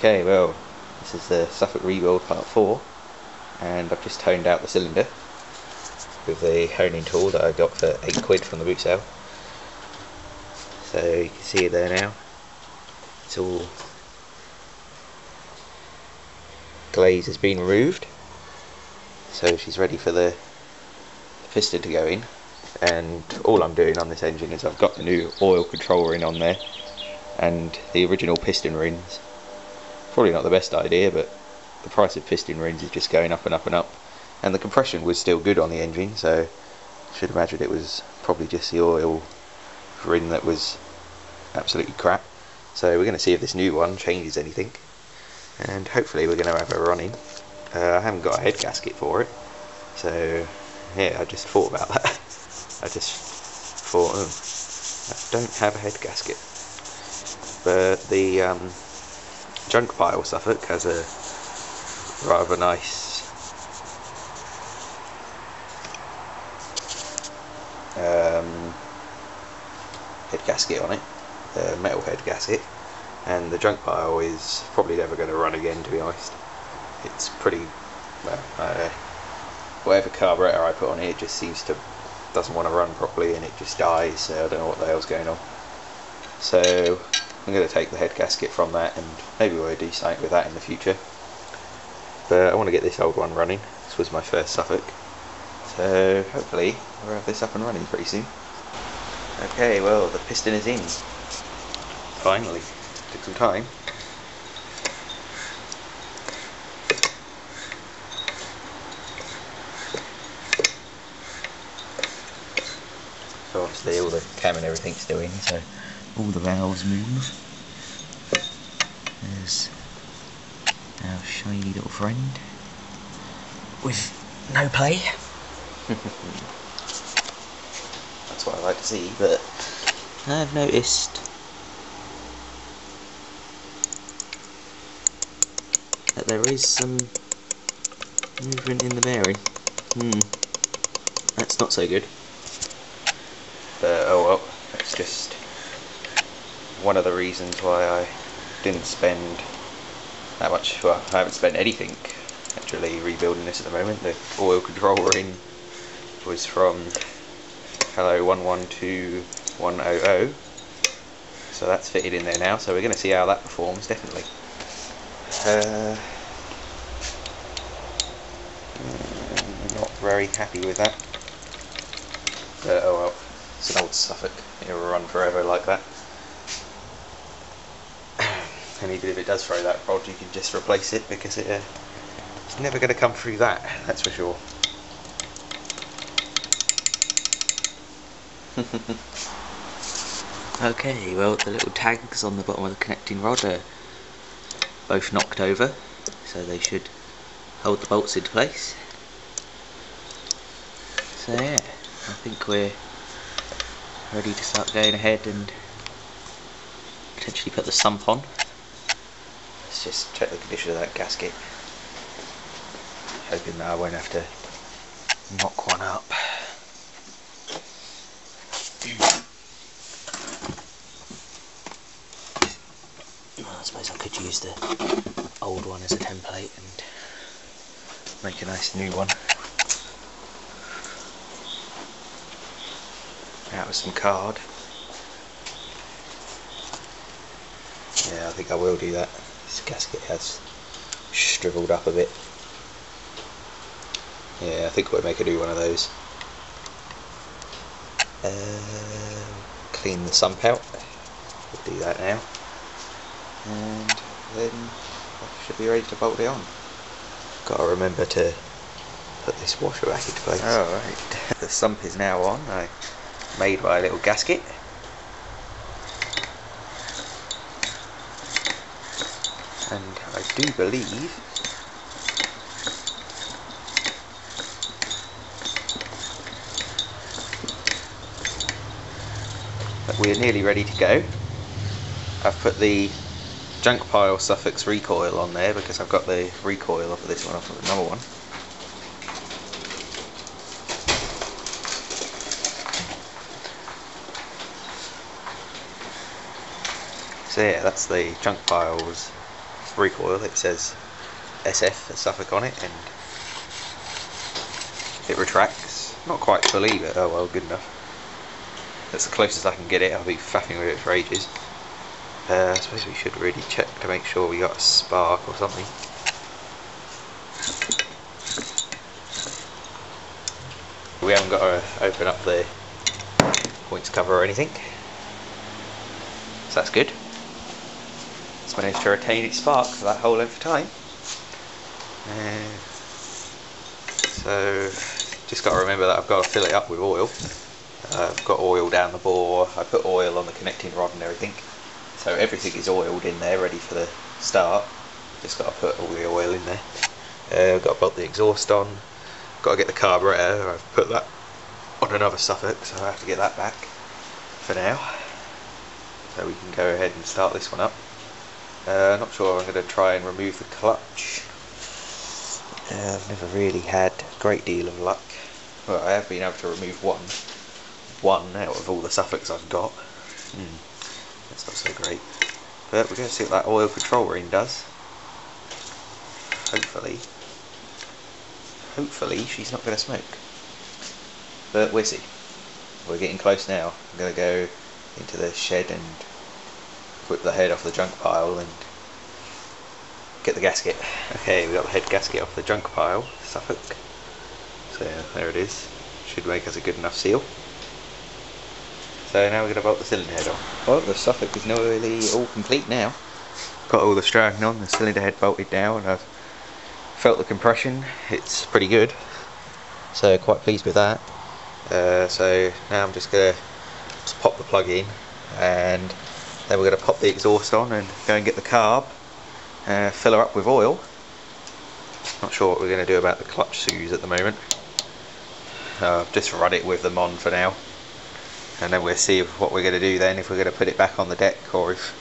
Okay, well, this is the Suffolk rebuild part 4, and I've just toned out the cylinder with the honing tool that I got for £8 from the boot sale. So you can see it there now. It's all glaze has been removed, so she's ready for the piston to go in. And all I'm doing on this engine is I've got the new oil control ring on there, and the original piston rings. Probably not the best idea, but the price of piston rings is just going up and up and up, and the compression was still good on the engine, so I should imagine it was probably just the oil ring that was absolutely crap. So we're going to see if this new one changes anything, and hopefully we're going to have a running. I haven't got a head gasket for it, so yeah, I just thought about that. I just thought, I don't have a head gasket, but the junk pile Suffolk has a rather nice head gasket on it, a metal head gasket, and the junk pile is probably never going to run again, to be honest. It's pretty, well, whatever carburetor I put on it just doesn't want to run properly, and it just dies, so I don't know what the hell's going on. So I'm going to take the head gasket from that, and maybe we'll do something with that in the future. But I want to get this old one running. This was my first Suffolk, so hopefully we'll have this up and running pretty soon. Okay, well, the piston is in. Finally. Took some time. So obviously all the cam and everything's still in, so all the valves move. There's our shiny little friend with no play. That's what I like to see, but I've noticed that there is some movement in the bearing. That's not so good. But oh well, that's just one of the reasons why I didn't spend that much. Well, I haven't spent anything actually rebuilding this at the moment. The oil control ring was from Hello 112100, so that's fitted in there now, so we're going to see how that performs, definitely. Not very happy with that, but oh well. It's an old Suffolk, it will run forever like that. And even if it does throw that rod, you can just replace it, because it's never going to come through that, that's for sure. Okay, well, the little tags on the bottom of the connecting rod are both knocked over, so they should hold the bolts into place. So yeah, I think we're ready to start going ahead and potentially put the sump on. Let's just check the condition of that gasket. Hoping that I won't have to knock one up. Well, I suppose I could use the old one as a template and make a nice new one out of some card. Yeah, I think I will do that. This gasket has shriveled up a bit. Yeah, I think we'll make a new one of those. Clean the sump out. We'll do that now. And then I should be ready to bolt it on. Gotta remember to put this washer back into place. Alright, the sump is now on. I made my little gasket. And I do believe that we're nearly ready to go. I've put the junk pile Suffolk's recoil on there because I've got the recoil off of this one off of another one. So yeah, that's the junk pile's recoil, it says SF for Suffolk on it, and it retracts. Not quite fully, but oh well, good enough. That's the closest I can get it. I'll be faffing with it for ages. I suppose we should really check to make sure we got a spark or something. We haven't got to open up the points cover or anything, so that's good. It's managed to retain its spark for that whole length of time. So just got to remember that I've got to fill it up with oil. I've got oil down the bore. I put oil on the connecting rod and everything, so everything is oiled in there, ready for the start. Just got to put all the oil in there. I've got to bolt the exhaust on. Got to get the carburetor. I've put that on another Suffolk, so I have to get that back for now, so we can go ahead and start this one up. Not sure I'm going to try and remove the clutch. I've never really had a great deal of luck. Well, I have been able to remove one out of all the Suffolks I've got. That's not so great, but we're going to see what that oil control ring does. Hopefully she's not going to smoke, but we'll see. We're getting close now. I'm going to go into the shed and whip the head off the junk pile and get the gasket. Okay, we got the head gasket off the junk pile, Suffolk. So there it is. Should make us a good enough seal. So now we're going to bolt the cylinder head on. Well, the Suffolk is nearly all complete now. Got all the strapping on, the cylinder head bolted down, and I've felt the compression. It's pretty good, so quite pleased with that. So now I'm just going to pop the plug in, and then we're going to pop the exhaust on and go and get the carb, fill her up with oil. Not sure what we're going to do about the clutch screws at the moment. Just run it with them on for now, and then we'll see what we're going to do then, if we're going to put it back on the deck or if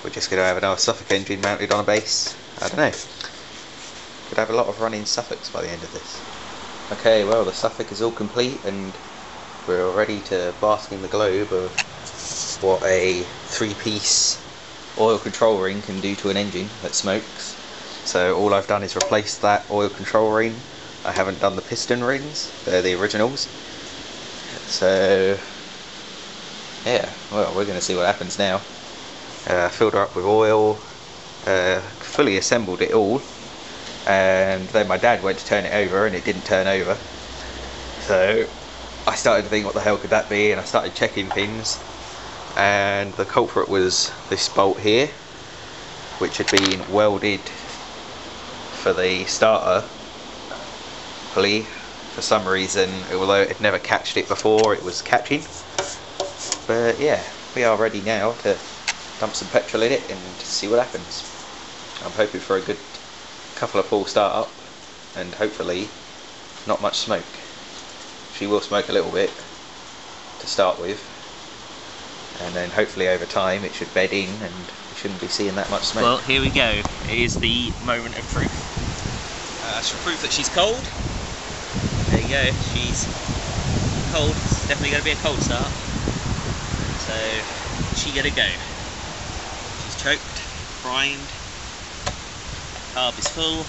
we're just going to have another Suffolk engine mounted on a base. I don't know. Could have a lot of running Suffolks by the end of this. Okay, well, the Suffolk is all complete and we're ready to bask in the globe of what a 3-piece oil control ring can do to an engine that smokes. So all I've done is replace that oil control ring. I haven't done the piston rings, they're the originals. So yeah, well, we're going to see what happens now. Filled her up with oil, fully assembled it all, and then my dad went to turn it over and it didn't turn over. So I started to think, what the hell could that be, and I started checking things, and the culprit was this bolt here, which had been welded for the starter pulley. For some reason, although it had never catched it before, it was catching. But yeah, we are ready now to dump some petrol in it and see what happens. I'm hoping for a good couple of pull start up and hopefully not much smoke. She will smoke a little bit to start with, and then hopefully over time it should bed in and we shouldn't be seeing that much smoke. Well, here we go. It is the moment of truth. That's for proof that she's cold. There you go, she's cold. It's definitely going to be a cold start. So she gonna go. She's choked, primed, carb is full.